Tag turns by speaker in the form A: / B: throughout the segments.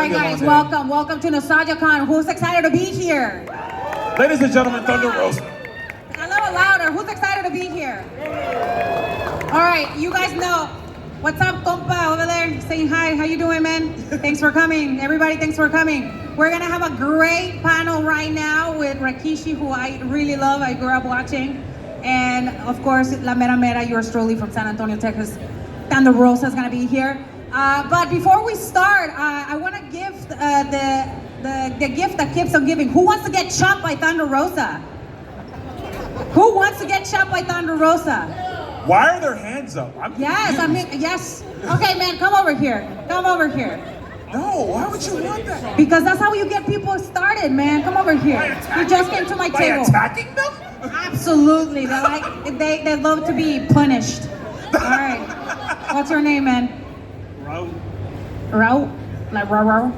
A: right, guys, welcome to NostalgiaCon. Who's excited to be here?
B: Ladies and gentlemen, Thunder Rosa.
A: A little louder. Who's excited to be here? All right, you guys know. What's up, compa, over there? Saying hi. How you doing, man? Thanks for coming. Everybody, thanks for coming. We're going to have a great panel right now with Rikishi, who I really love. I grew up watching. And, of course, La Mera Mera, yours truly from San Antonio, Texas. Thunder Rosa is going to be here. But before we start, I want to give the gift that keeps on giving. Who wants to get chopped by Thunder Rosa? Who wants to get chopped by Thunder Rosa?
B: Why are their hands up?
A: Yes. Okay, man, come over here. Come over here.
B: No, why would you want that?
A: Because that's how you get people started, man. Come over here. You just came to my table.
B: By attacking them?
A: Absolutely. They love to be punished. All right. What's your name, man? Rao? Like Rao?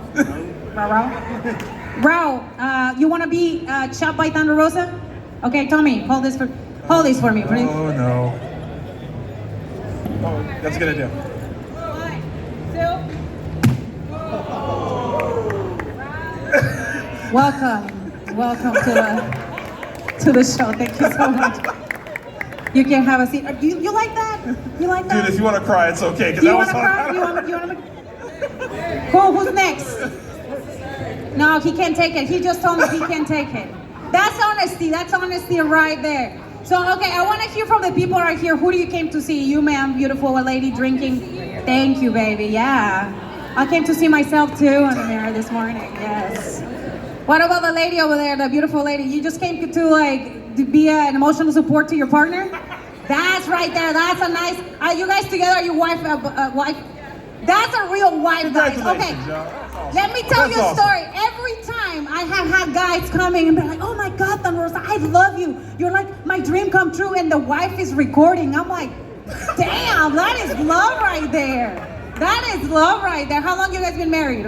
A: Rao, you want to be chopped by Thunder Rosa? Okay, Tommy, hold this for me, please.
B: Oh, no. Oh, that's a good idea.
A: 1, 2. Welcome to the show. Thank you so much. You can have a seat. You like that? You like that?
B: Dude, if you want to cry, it's okay.
A: You want to cry? You want to? Cool. Who's next? No, he can't take it. He just told me he can't take it. That's honesty. That's honesty right there. So, okay, I want to hear from the people right here. Who do you came to see? You, ma'am, beautiful lady, drinking. Thank you, baby. Yeah. I came to see myself, too, in the mirror this morning. Yes. What about the lady over there, the beautiful lady? You just came to be an emotional support to your partner? That's right there. That's a nice... Are you guys together? Are you wife? That's a real wife, guys. Okay.
B: Awesome.
A: Let me tell you a story. Every time I have had guys coming and be like, oh my God, Thunder Rosa, I love you. You're like my dream come true, and the wife is recording. I'm like, damn, that is love right there. That is love right there. How long you guys been married?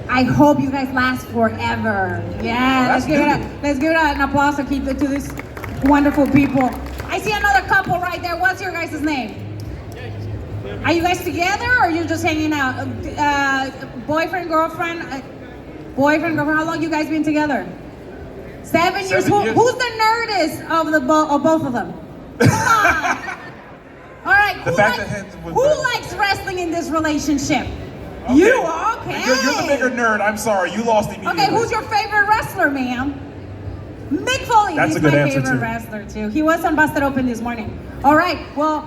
A: I hope you guys last forever. Yeah, let's give it an applause to keep it to these wonderful people. I see another couple right there. What's your guys' name? Are you guys together or are you just hanging out? Boyfriend, girlfriend? Boyfriend, girlfriend, how long you guys been together? 7 years. Who's the nerdest of both of them? Come on. All right, who likes wrestling in this relationship?
B: Okay.
A: You, okay.
B: You're the bigger nerd. I'm sorry, you lost immediately.
A: Okay, who's your favorite wrestler, ma'am? Mick Foley.
B: That's
A: He's
B: a good
A: my
B: answer,
A: favorite
B: too.
A: wrestler too. He was on Busted Open this morning. All right, well,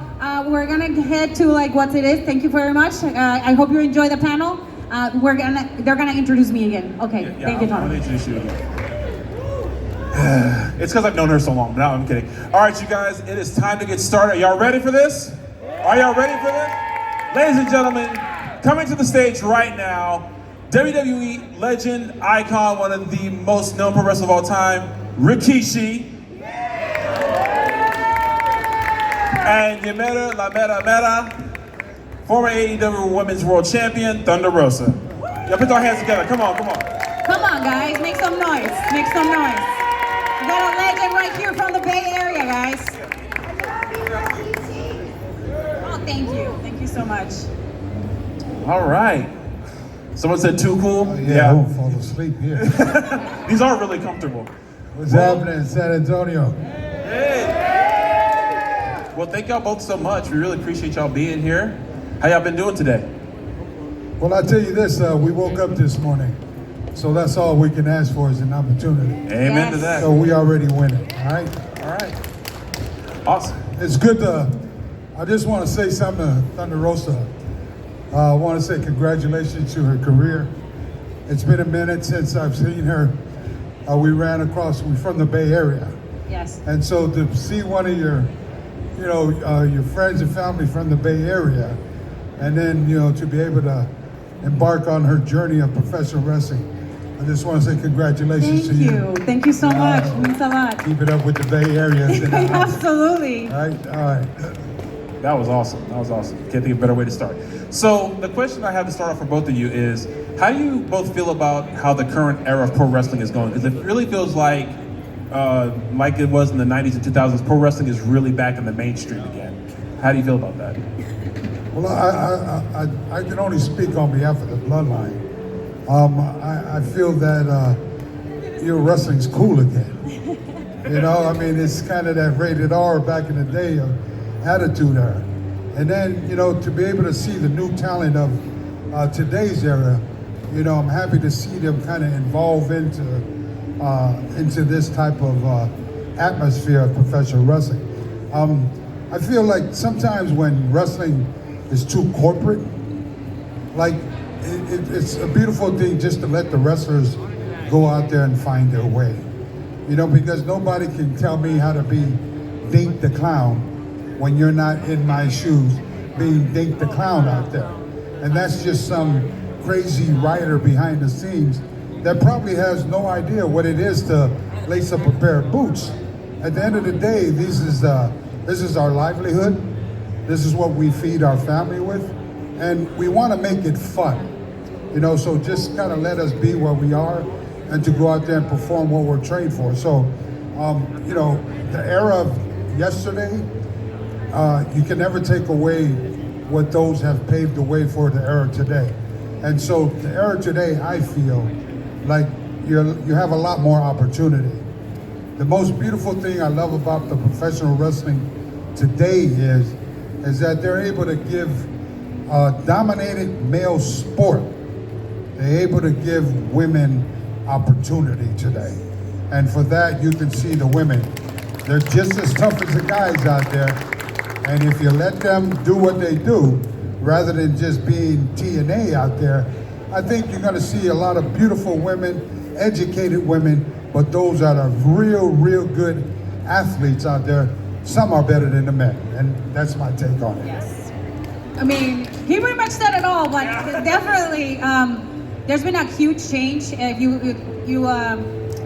A: we're gonna head to what it is. Thank you very much. I hope you enjoy the panel. They're gonna introduce me again. Okay,
B: Yeah,
A: thank you, Tom.
B: I'm gonna introduce you again. It's because I've known her so long. No, I'm kidding. All right, you guys, it is time to get started. Are y'all ready for this? Are y'all ready for this? Ladies and gentlemen, coming to the stage right now, WWE legend, icon, one of the most known pro wrestlers of all time, Rikishi. And La Mera, former AEW Women's World Champion, Thunder Rosa. Y'all put your hands together. Come on.
A: Come on, guys, make some noise. Make some noise. We got a legend right here from the Bay Area, guys. Oh, thank you. Thank you so much.
B: All right. Someone said too cool?
C: I won't fall asleep here.
B: These are really comfortable.
C: What's happening in San Antonio?
B: Hey. Well, thank y'all both so much. We really appreciate y'all being here. How y'all been doing today?
C: Well, I'll tell you this, we woke up this morning. So that's all we can ask for is an opportunity.
B: Amen to that.
C: So we already winning, all right?
B: All right. Awesome.
C: It's good I just want to say something to Thunder Rosa. I want to say congratulations to her career. It's been a minute since I've seen her. We're from the Bay Area.
A: Yes.
C: And so to see one of your friends and family from the Bay Area, and then, to be able to embark on her journey of professional wrestling, I just want to say congratulations to you.
A: Thank you so much. It means a lot.
C: Keep it up with the Bay Area.
A: Absolutely.
C: All right.
B: That was awesome. Can't think of a better way to start. So the question I have to start off for both of you is, how do you both feel about how the current era of pro wrestling is going? Because it really feels like it was in the 90s and 2000s, pro wrestling is really back in the mainstream again. How do you feel about that?
C: Well, I can only speak on behalf of the bloodline. I feel that wrestling's cool again. You know, I mean, it's kind of that rated R back in the day of attitude era. And then, you know, to be able to see the new talent of today's era, you know, I'm happy to see them kind of evolve into this type of atmosphere of professional wrestling. I feel like sometimes when wrestling is too corporate, like it's a beautiful thing just to let the wrestlers go out there and find their way. You know, because nobody can tell me how to be Dink the Clown when you're not in my shoes being Dink the Clown out there. And that's just some crazy writer behind the scenes that probably has no idea what it is to lace up a pair of boots. At the end of the day, this is our livelihood. This is what we feed our family with. And we want to make it fun. You know, so just kind of let us be where we are and to go out there and perform what we're trained for. So, you know, the era of yesterday, you can never take away what those have paved the way for the era today. And so the era today, I feel like you have a lot more opportunity. The most beautiful thing I love about the professional wrestling today is that they're able to give a dominated male sport. They're able to give women opportunity today. And for that, you can see the women. They're just as tough as the guys out there. And if you let them do what they do, rather than just being TNA out there, I think you're gonna see a lot of beautiful women, educated women, but those that are real good athletes out there. Some are better than the men, and that's my take on it.
A: Yes. I mean, he pretty much said it all, but definitely, there's been a huge change. If you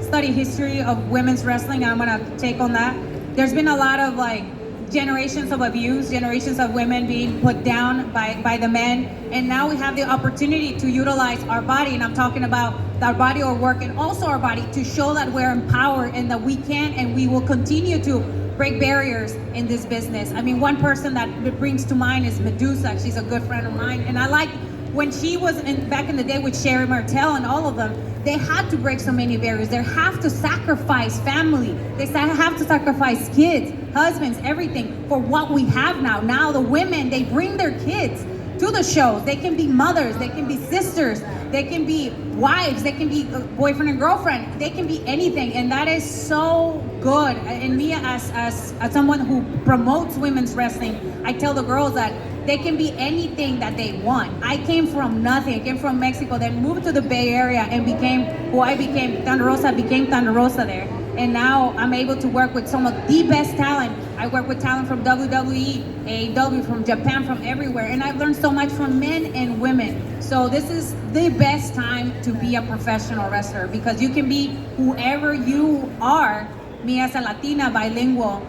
A: study history of women's wrestling, I'm gonna take on that. There's been a lot of like generations of abuse, generations of women being put down by the men, and now we have the opportunity to utilize our body, and I'm talking about our body, our work, and also our body to show that we're empowered and that we can and we will continue to break barriers in this business. I mean, one person that brings to mind is Medusa. She's a good friend of mine, and I like when she was back in the day with Sherry Martel and all of them, they had to break so many barriers. They have to sacrifice family. They have to sacrifice kids, husbands, everything for what we have now. Now the women, they bring their kids to the shows. They can be mothers, they can be sisters, they can be wives, they can be boyfriend and girlfriend, they can be anything, and that is so good. And me as someone who promotes women's wrestling, I tell the girls that they can be anything that they want. I came from nothing. I came from Mexico, then moved to the Bay Area and became who I became. Thunder Rosa became Thunder Rosa there. And now I'm able to work with some of the best talent. I work with talent from WWE, AEW, from Japan, from everywhere. And I've learned so much from men and women. So this is the best time to be a professional wrestler because you can be whoever you are, me as a Latina, bilingual,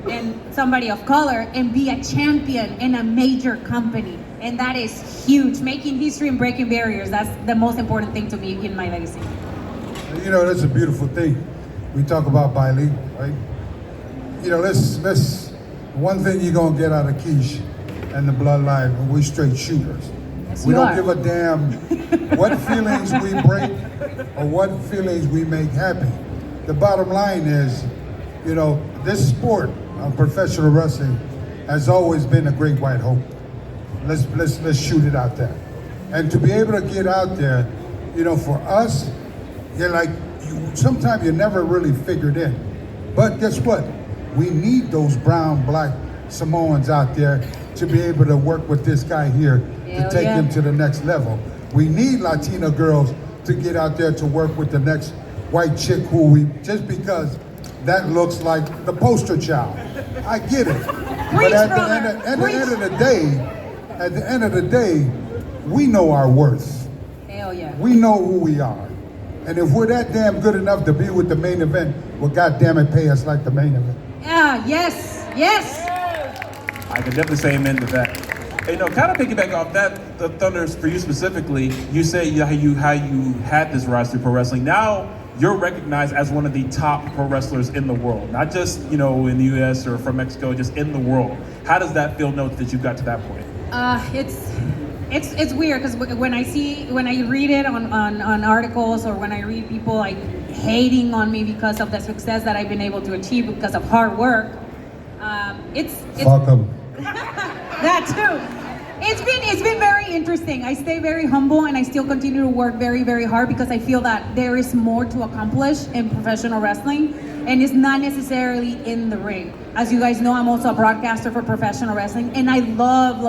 A: and somebody of color, and be a champion in a major company. And that is huge. Making history and breaking barriers, that's the most important thing to me in my legacy.
C: You know, that's a beautiful thing. We talk about bilingual, right? You know, let's one thing you're gonna get out of Keish and the bloodline, we straight shooters.
A: Yes,
C: we don't
A: are.
C: give a damn what feelings we break or what feelings we make happy. The bottom line is, you know, this sport of professional wrestling has always been a great white hope. Let's shoot it out there. And to be able to get out there, you know, for us, you're like, sometimes you're never really figured in. But guess what? We need those brown, black Samoans out there to be able to work with this guy here to take him to the next level. We need Latina girls to get out there to work with the next white chick who we, just because that looks like the poster child. I get it. But at the end of the day, we know our worth.
A: Hell yeah.
C: We know who we are. And if we're that damn good enough to be with the main event, well, goddammit, pay us like the main event.
A: Yeah, yes.
B: I can definitely say amen to that. Hey, you know, kind of piggyback off that, the Thunders, for you specifically, you say how you had this rise through pro wrestling. Now you're recognized as one of the top pro wrestlers in the world, not just, you know, in the US or from Mexico, just in the world. How does that feel, note that you got to that point?
A: It's weird because when I read it on articles, or when I read people like hating on me because of the success that I've been able to achieve because of hard work, it's
C: Fuck them.
A: that too. It's been very interesting. I stay very humble and I still continue to work very, very hard because I feel that there is more to accomplish in professional wrestling, and it's not necessarily in the ring. As you guys know, I'm also a broadcaster for professional wrestling, and I love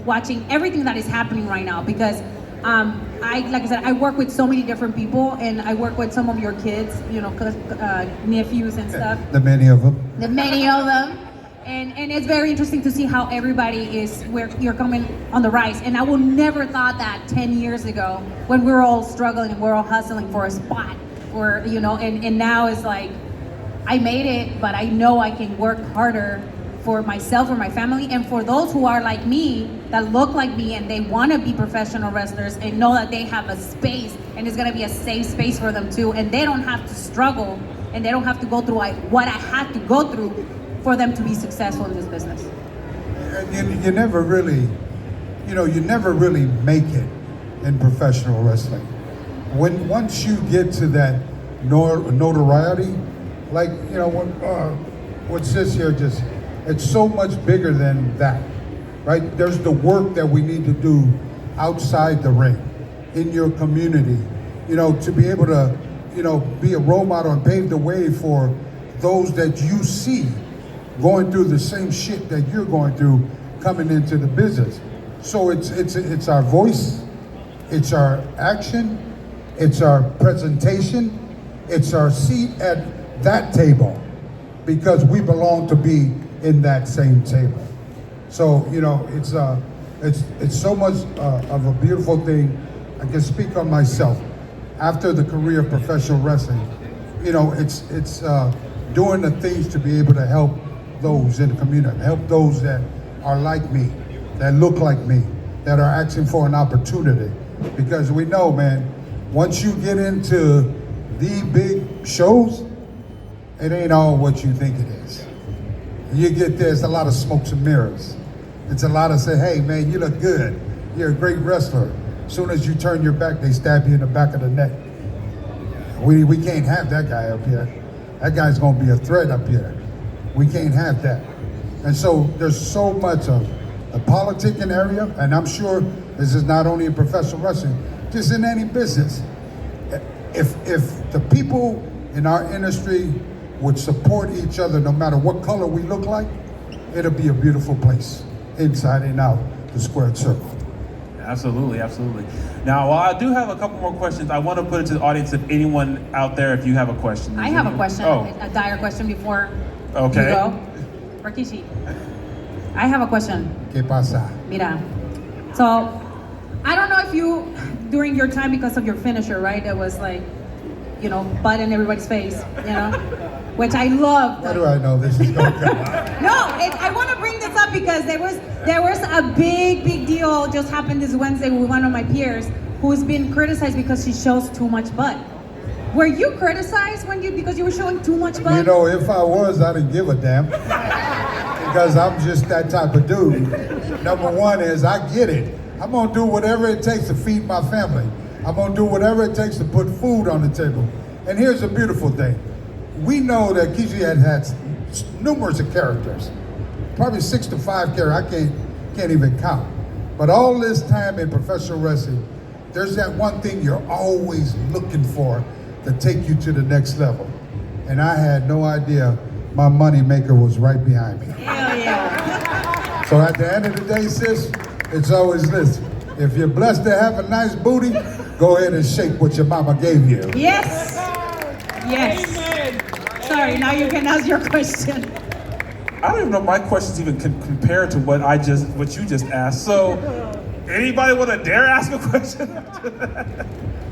A: watching everything that is happening right now because like I said, I work with so many different people, and I work with some of your kids, nephews and stuff.
C: The many of them.
A: The many of them. And it's very interesting to see how everybody is where you're coming on the rise. And I would never thought that 10 years ago when we were all struggling and we're all hustling for a spot, or and now it's like I made it, but I know I can work harder for myself, for my family, and for those who are like me, that look like me and they want to be professional wrestlers and know that they have a space and it's going to be a safe space for them too, and they don't have to struggle and they don't have to go through what I had to go through for them to be successful in this business.
C: You never really, you never really make it in professional wrestling. Once you get to that notoriety, like what sis here it's so much bigger than that, right? There's the work that we need to do outside the ring, in your community, to be able to, be a role model and pave the way for those that you see going through the same shit that you're going through coming into the business. So it's our voice, it's our action, it's our presentation, it's our seat at that table, because we belong to be in that same table. So it's so much of a beautiful thing. I can speak on myself. After the career of professional wrestling, it's doing the things to be able to help those in the community, help those that are like me, that look like me, that are asking for an opportunity. Because we know, man, once you get into the big shows, it ain't all what you think it is. You get there, it's a lot of smokes and mirrors. It's a lot of say, hey man, you look good, you're a great wrestler. As soon as you turn your back, they stab you in the back of the neck. We can't have that guy up here. That guy's gonna be a threat up here. We can't have that. And so there's so much of the politicking area, and I'm sure this is not only in professional wrestling, just in any business. If the people in our industry would support each other no matter what color we look like, it'll be a beautiful place, inside and out, the squared circle.
B: Absolutely. Now, while I do have a couple more questions, I want to put it to the audience, if anyone out there, if you have a question.
A: I have a question, a dire question before you go. Rikishi, I have a question.
C: ¿Qué pasa?
A: Mira, so I don't know if you, during your time, because of your finisher, right? It was like, butt in everybody's face, which I love.
C: How do I know this is going to come out?
A: No, I want to bring this up because there was a big deal just happened this Wednesday with one of my peers who's been criticized because she shows too much butt. Were you criticized because you were showing too much butt?
C: If I was, I didn't give a damn. Because I'm just that type of dude. Number one is, I get it. I'm going to do whatever it takes to feed my family. I'm going to do whatever it takes to put food on the table. And here's the beautiful thing. We know that Kishi had numerous of characters. Probably 6 to 5 characters. I can't even count. But all this time in professional wrestling, there's that one thing you're always looking for to take you to the next level. And I had no idea my money maker was right behind me.
A: Hell yeah.
C: So at the end of the day, sis, it's always this. If you're blessed to have a nice booty, go ahead and shake what your mama gave you.
A: Yes. Amen. Sorry, now you can ask your question.
B: I don't even know if my questions even can compare to what you just asked. So, anybody want to dare ask a question?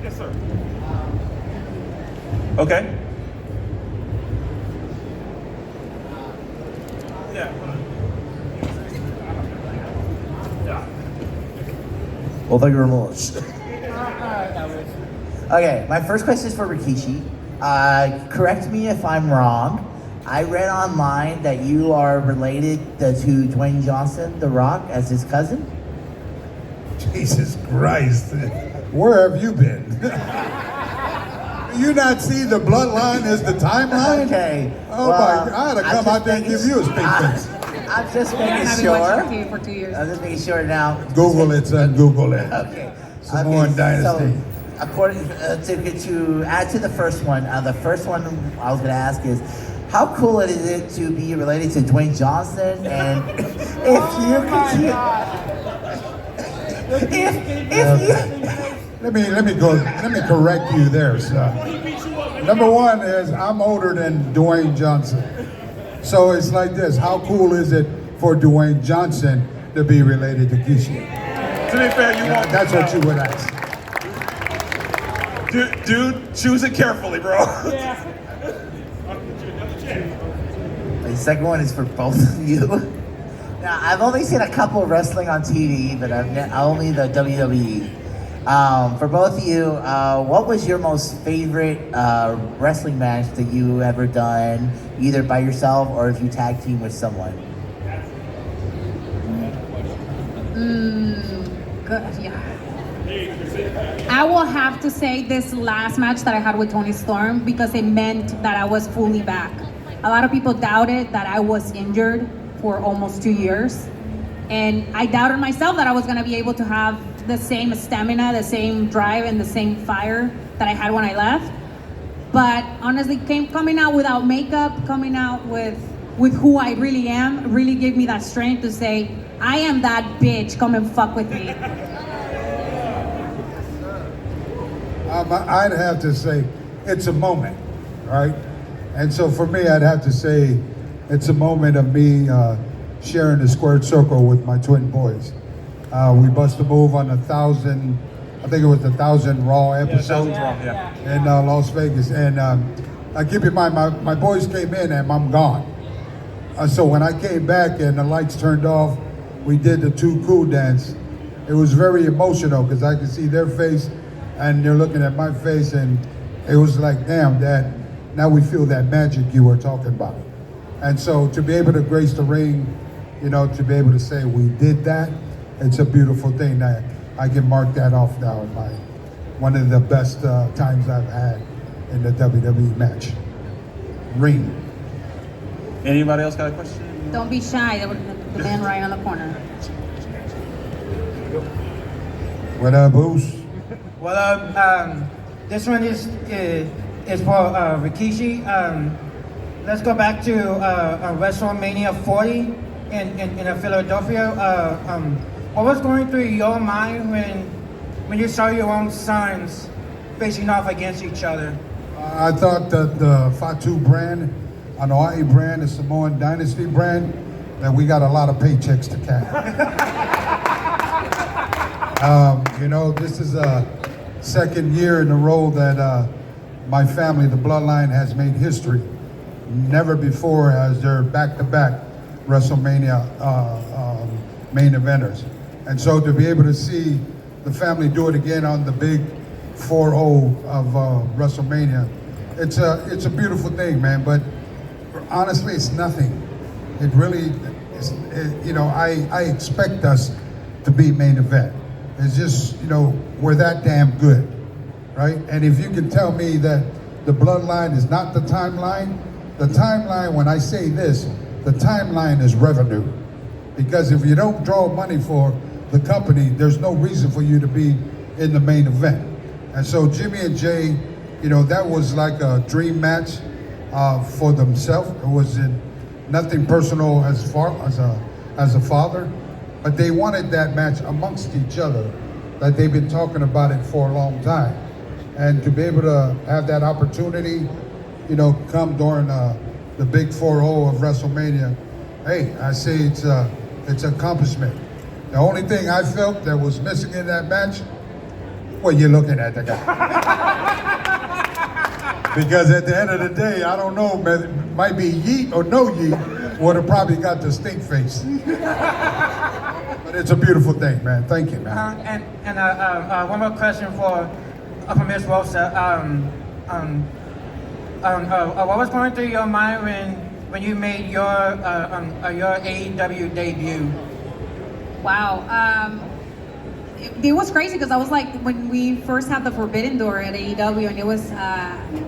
B: Yes, sir. Okay. Yeah.
D: Well, thank you very much. Okay, my first question is for Rikishi. Correct me if I'm wrong,
E: I read online that you are related to Dwayne Johnson, The Rock, as his cousin.
C: Jesus Christ. Where have you been? Do you not see the bloodline as the timeline?
E: Okay.
C: Oh my God, I had to come out there and give you a stink face.
E: I'm just
A: I
E: making
A: haven't
E: sure.
A: watched TV for 2 years.
E: I'm just making sure now.
C: Google it, son, Google it.
E: Okay.
C: Samoan Dynasty.
E: So, according to add to the first one I was going to ask is, how cool is it to be related to Dwayne Johnson? And if you
C: Let me correct you there, son. Number one is I'm older than Dwayne Johnson. So it's like this, how cool is it for Dwayne Johnson to be related to Rikishi?
B: To be fair, you won't.
C: That's what you would ask.
B: Dude, choose it carefully, bro.
E: The second one is for both of you. Now, I've only seen a couple wrestling on TV, but only the WWE. For both of you, what was your most favorite wrestling match that you ever done, either by yourself or if you tag team with someone?
A: Good, yeah. I will have to say this last match that I had with Tony Storm because it meant that I was fully back. A lot of people doubted that I was injured for almost 2 years. And I doubted myself that I was gonna be able to have the same stamina, the same drive, and the same fire that I had when I left. But honestly, coming out without makeup, coming out with who I really am, really gave me that strength to say, I am that bitch, come and fuck with me.
C: I'd have to say it's a moment, right? And so for me, I'd have to say it's a moment of me sharing the squared circle with my twin boys. We bust a move on 1,000, I think it was the 1,000 Raw episode in Las Vegas. And keep in mind, my boys came in and I'm gone. So when I came back and the lights turned off, we did the Too Cool dance. It was very emotional because I could see their face and they're looking at my face, and it was like, damn, Dad, now we feel that magic you were talking about. And so to be able to grace the ring, you know, to be able to say we did that, it's a beautiful thing that I can mark that off now by one of the best times I've had in the WWE match. Ring.
B: Anybody else got a question?
A: Don't be shy, the man right on the corner.
C: What up, Boost?
F: Well, this one is for Rikishi. Let's go back to WrestleMania 40 in Philadelphia. What was going through your mind when you saw your own sons facing off against each other?
C: I thought that the Fatu brand, Anoa'i brand, the Samoan Dynasty brand, that we got a lot of paychecks to cash. You know, this is a second year in a row that my family, the bloodline, has made history. Never before has there back-to-back WrestleMania main eventers. And so to be able to see the family do it again on the big 4-0 of WrestleMania, it's a beautiful thing, man. But honestly, it's nothing. It really is, you know, I expect us to be main event. It's just, you know, we're that damn good, right? And if you can tell me that the bloodline is not the timeline, when I say this, the timeline is revenue. Because if you don't draw money for the company, there's no reason for you to be in the main event. And so Jimmy and Jay, you know, that was like a dream match for themselves. It was nothing personal as a father, but they wanted that match amongst each other, that they've been talking about it for a long time. And to be able to have that opportunity, you know, come during the big 4-0 of WrestleMania, hey, I say it's an accomplishment. The only thing I felt that was missing in that match, well, you're looking at the guy. Because at the end of the day, I don't know, it might be yeet or no yeet, would have probably got the stink face. But it's a beautiful thing, man. Thank you, man.
F: And one more question for Ms. Rosa. What was going through your mind when you made your AEW debut?
A: Wow. It was crazy because I was like, when we first had the Forbidden Door at AEW, and it was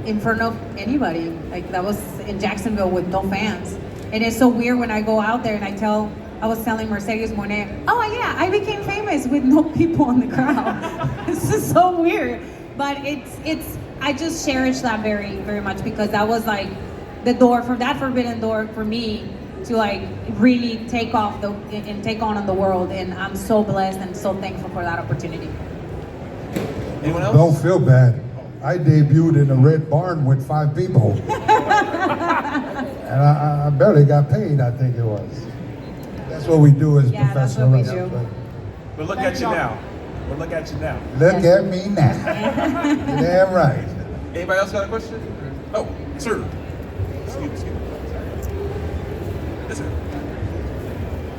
A: in front of anybody. Like, that was in Jacksonville with no fans. And it's so weird when I go out there and I was telling Mercedes Monet, oh yeah, I became famous with no people in the crowd. This is so weird. But I just cherish that very, very much, because that was like the door for that Forbidden Door for me to like really take on the world, and I'm so blessed and so thankful for that opportunity.
B: Anyone else?
C: Don't feel bad. I debuted in a red barn with 5 people. And I barely got paid, I think it was. That's what we do as professional
A: that's what we
C: wrestlers.
A: do.
B: But look at you now. Look at me now.
C: You're damn right.
B: Anybody else got a question? Oh, sir. Excuse me. Yes, sir.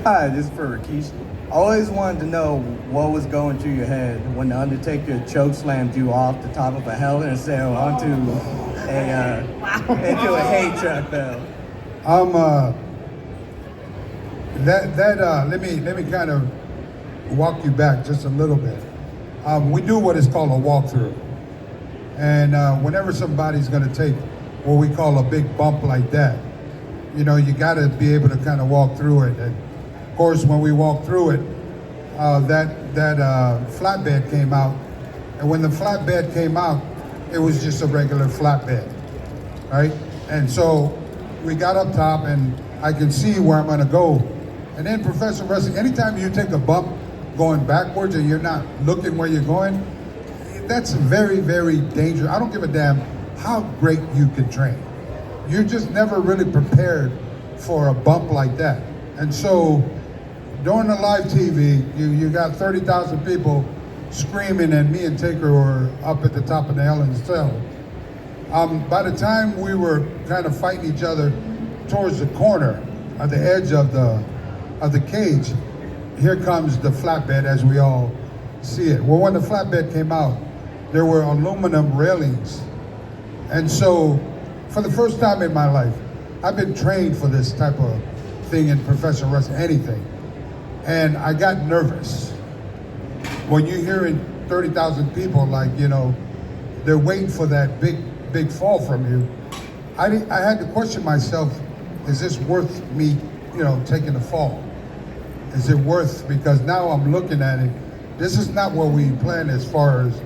G: Hi, this is for Rikishi. I always wanted to know what was going through your head when the Undertaker chokeslammed you off the top of a Hell in a Cell onto a hay truck, though.
C: Let me kind of walk you back just a little bit. We do what is called a walkthrough, and whenever somebody's going to take what we call a big bump like that, you know, you got to be able to kind of walk through it. And of course, when we walked through it, that flatbed came out, and when the flatbed came out, it was just a regular flatbed, right? And so we got up top, and I can see where I'm going to go. And in professional wrestling, anytime you take a bump going backwards and you're not looking where you're going, that's very, very dangerous. I don't give a damn how great you can train. You're just never really prepared for a bump like that. And so during the live TV, you got 30,000 people screaming, and me and Taker were up at the top of the Hell in a Cell. By the time we were kind of fighting each other towards the corner, at the edge of the cage, here comes the flatbed as we all see it. Well, when the flatbed came out, there were aluminum railings. And so, for the first time in my life, I've been trained for this type of thing in professional wrestling, anything. And I got nervous. When you're hearing 30,000 people, like, you know, they're waiting for that big fall from you, I had to question myself, is this worth me, you know, taking the fall? Is it worth, because now I'm looking at it, this is not what we planned as far as,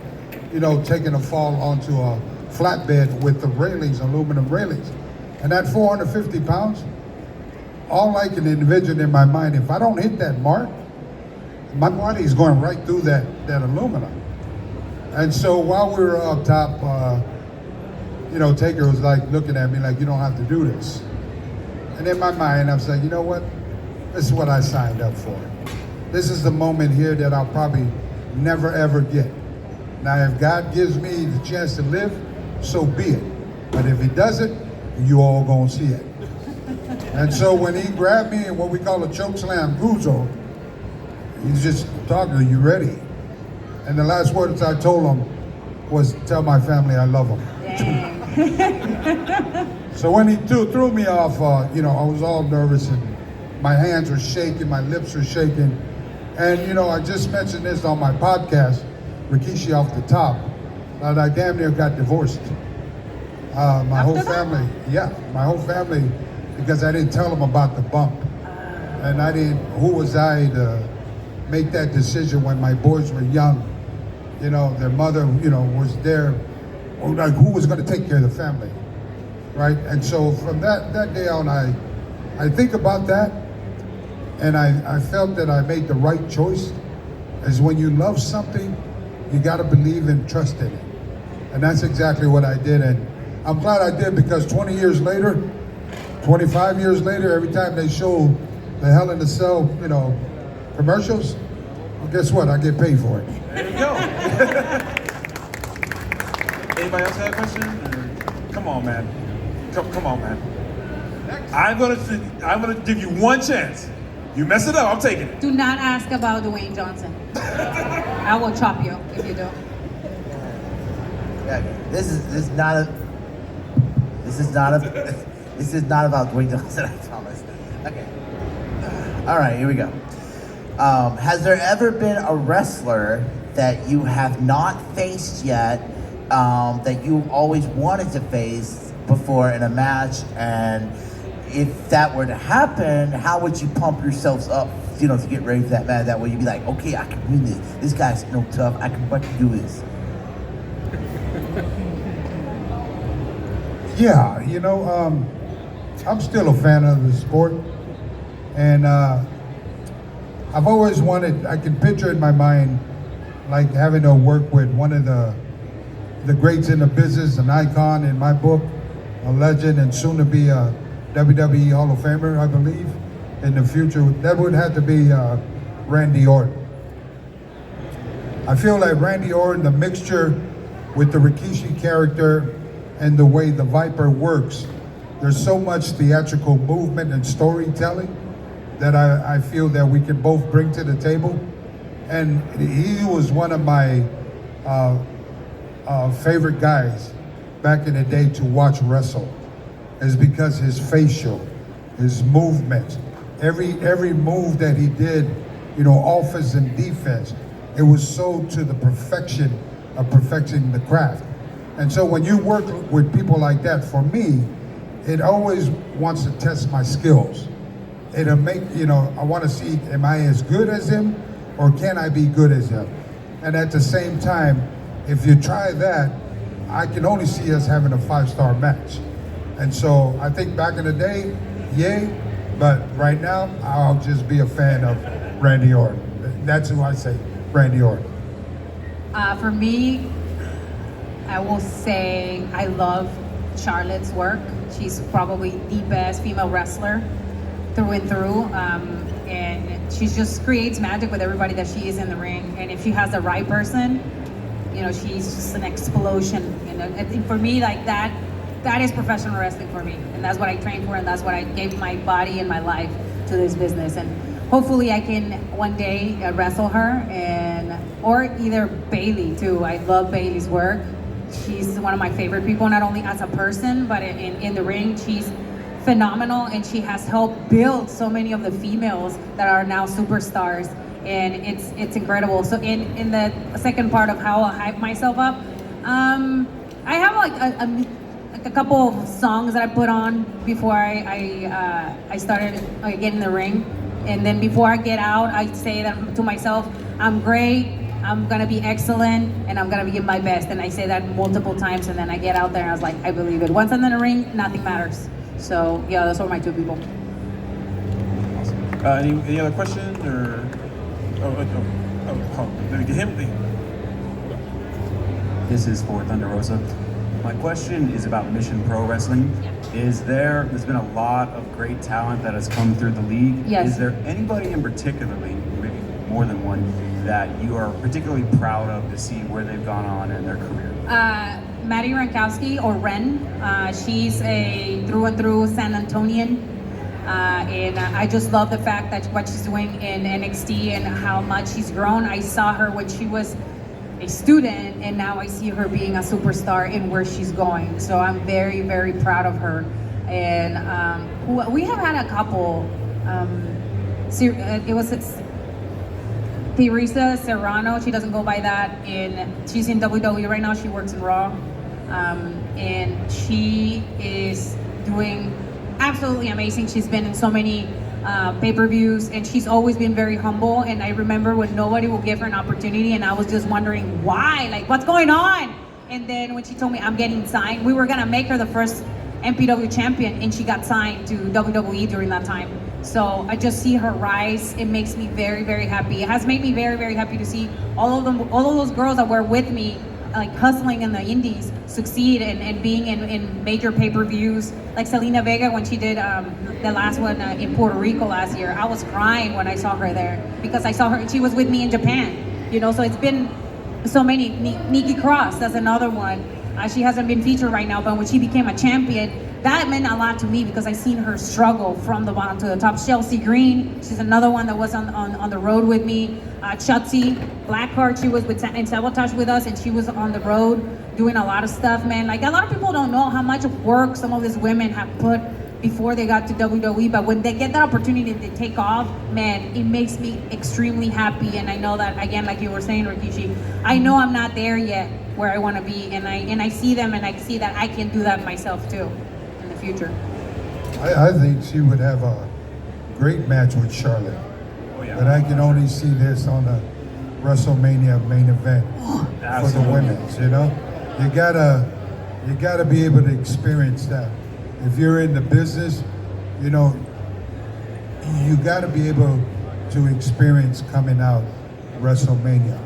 C: you know, taking a fall onto a flatbed with the railings, aluminum railings. And at 450 pounds, all I can envision in my mind, if I don't hit that mark, my body is going right through that aluminum. And so while we were up top, you know, Taker was like looking at me like, you don't have to do this. And in my mind, I was like, you know what? This is what I signed up for. This is the moment here that I'll probably never ever get. Now, if God gives me the chance to live, so be it. But if he doesn't, you all gonna see it. And so when he grabbed me in what we call a choke slam Guzo, he's just talking to you, ready? And the last words I told him was, tell my family I love them. So when he threw me off, you know, I was all nervous, and my hands were shaking, my lips were shaking. And, you know, I just mentioned this on my podcast, Rikishi Off the Top, that I damn near got divorced. My whole family, because I didn't tell them about the bump. And who was I to make that decision when my boys were young? You know, their mother, you know, was there, or like, who was gonna take care of the family, right? And so from that day on, I think about that, and I felt that I made the right choice. Is when you love something, you gotta believe and trust in it. And that's exactly what I did. And I'm glad I did, because 20 years later, 25 years later, every time they show the Hell in a Cell, you know, commercials, well, guess what? I get paid for it.
B: There you go. Anybody else have a question? Come on, man. Come on, man. I'm gonna give you one chance. You mess it up, I'm taking it.
A: Do not ask about Dwayne Johnson. I will chop you if you do.
E: This is not This is not about Dwayne Johnson, I promise. Okay. All right, here we go. Has there ever been a wrestler that you have not faced yet, that you always wanted to face before in a match? And if that were to happen, how would you pump yourselves up, to get ready for that match? That way you'd be like, okay, I can win this. This guy's no tough. I can fucking do this.
C: Yeah, I'm still a fan of the sport, and I've always wanted. I can picture in my mind, like having to work with one of the greats in the business, an icon in my book, a legend, and soon to be a WWE Hall of Famer, I believe, in the future. That would have to be Randy Orton. I feel like Randy Orton, the mixture with the Rikishi character and the way the Viper works, there's so much theatrical movement and storytelling that I feel that we can both bring to the table. And he was one of my favorite guys back in the day to watch wrestle, is because his facial, his movement, every move that he did, offense and defense, it was so to the perfection of perfecting the craft. And so when you work with people like that, for me, it always wants to test my skills. It'll make, I want to see, am I as good as him, or can I be good as him? And at the same time, if you try that, I can only see us having a 5-star match. And so I think back in the day, yay, but right now, I'll just be a fan of Randy Orton. That's who I say, Randy Orton.
A: For me, I will say I love Charlotte's work. She's probably the best female wrestler through and through. And she just creates magic with everybody that she is in the ring. And if she has the right person, she's just an explosion. I think for me, like that is professional wrestling for me. And that's what I trained for, and that's what I gave my body and my life to this business. And hopefully I can one day wrestle her, or either Bailey too. I love Bailey's work. She's one of my favorite people, not only as a person, but in the ring. She's phenomenal, and she has helped build so many of the females that are now superstars, and it's incredible. So in the second part of how I hype myself up, I have like a couple of songs that I put on before I started getting in the ring, and then before I get out, I say that to myself, I'm great, I'm gonna be excellent, and I'm gonna give my best. And I say that multiple times, and then I get out there and I was like, I believe it. Once I'm in the ring, nothing matters. So yeah, those are my two people.
B: Awesome. Any other question or? Let me get him.
H: This is for Thunder Rosa. My question is about Mission Pro Wrestling. There's been a lot of great talent that has come through the league.
A: Yes.
H: Is there anybody in particularly, maybe more than one, that you are particularly proud of to see where they've gone on in their career?
A: Maddie Rankowski, or Ren. She's a through and through San Antonian. And I just love the fact that what she's doing in NXT and how much she's grown. I saw her when she was a student, and now I see her being a superstar and where she's going. So I'm very, very proud of her. And we have had a couple. It was Teresa Serrano. She doesn't go by that. She's in WWE right now. She works in Raw. And she is doing absolutely amazing. She's been in so many pay-per-views, and she's always been very humble. And I remember when nobody will give her an opportunity, and I was just wondering why, like, what's going on? And then when she told me I'm getting signed, we were gonna make her the first MPW champion, and she got signed to WWE during that time. So I just see her rise. It makes me very, very happy. It has made me very, very happy to see all of those girls that were with me, like hustling in the indies, succeed and being in major pay-per-views. Like Selena Vega, when she did the last one in Puerto Rico last year, I was crying when I saw her there, because I saw her, she was with me in Japan, so it's been so many. Nikki Cross, that's another one. She hasn't been featured right now, but when she became a champion, that meant a lot to me, because I seen her struggle from the bottom to the top. Chelsea Green, she's another one that was on the road with me. Shotzi Blackheart, she was in Sabotage with us, and she was on the road doing a lot of stuff, man. Like, a lot of people don't know how much work some of these women have put before they got to WWE, but when they get that opportunity to take off, man, it makes me extremely happy. And I know that, again, like you were saying, Rikishi, I know I'm not there yet where I want to be, and I see them, and I see that I can do that myself too in the future.
C: I think she would have a great match with Charlotte.
B: Oh, yeah.
C: But I can only see this on a WrestleMania main event for the women's, you know? You gotta be able to experience that. If you're in the business, you know, you gotta be able to experience coming out WrestleMania.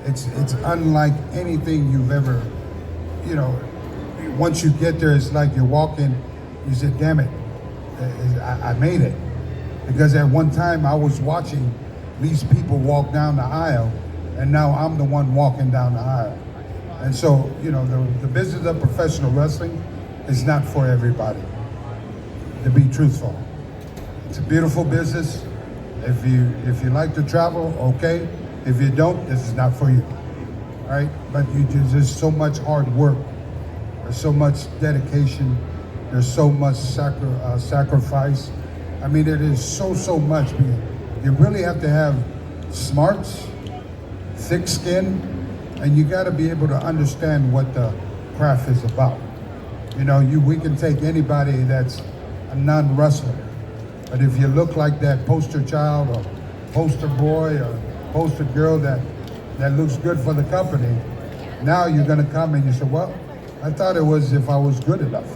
C: It's unlike anything you've ever, you know, once you get there, it's like you're walking, you say, damn it, I made it. Because at one time I was watching these people walk down the aisle, and now I'm the one walking down the aisle. And so, you know, the business of professional wrestling is not for everybody, to be truthful. It's a beautiful business. If you like to travel, okay. If you don't, this is not for you, right? But there's so much hard work. There's so much dedication. There's so much sacrifice. I mean, it is so much. You really have to have smarts, thick skin, and you got to be able to understand what the craft is about. You know, we can take anybody that's a non-wrestler, but if you look like that poster child or poster boy or poster girl that looks good for the company, now you're going to come and you say, well, I thought it was if I was good enough.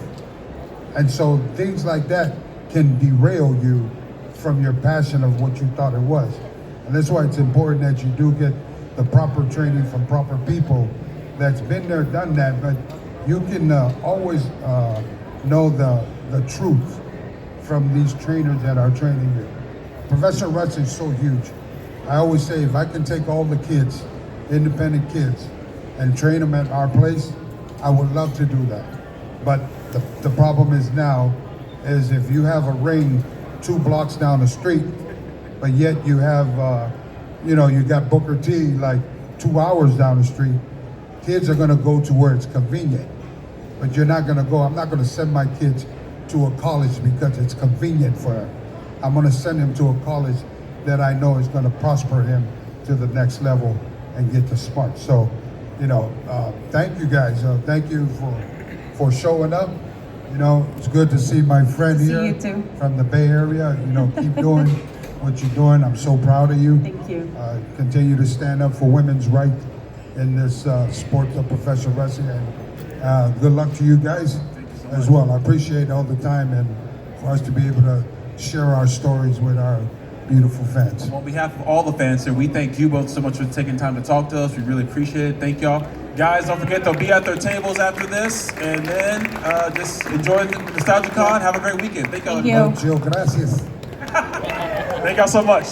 C: And so things like that can derail you from your passion of what you thought it was. And that's why it's important that you do get the proper training from proper people that's been there, done that, but you can always know the truth from these trainers that are training you. Professional wrestling is so huge. I always say, if I can take all the kids, independent kids, and train them at our place, I would love to do that. But the problem is now, is if you have a ring 2 blocks down the street, but yet you have, you know, you got Booker T like 2 hours down the street, kids are gonna go to where it's convenient. But you're not gonna go, I'm not gonna send my kids to a college because it's convenient for them. I'm gonna send him to a college that I know is gonna prosper him to the next level and get the smart. So, you know, thank you guys. Thank you for showing up. You know, it's good to see my friend here from the Bay Area. You know, keep doing what you're doing. I'm so proud of you.
A: Thank you.
C: Continue to stand up for women's rights in this sport of professional wrestling. And good luck to you guys as well. I appreciate all the time and for us to be able to share our stories with our beautiful fans.
B: On behalf of all the fans here, we thank you both so much for taking time to talk to us. We really appreciate it. Thank y'all. Guys, don't forget they'll be at their tables after this, and then just enjoy the Nostalgia Con. Have a great weekend. Thank y'all.
A: Thank you.
C: Muchas gracias.
B: Thank y'all so much.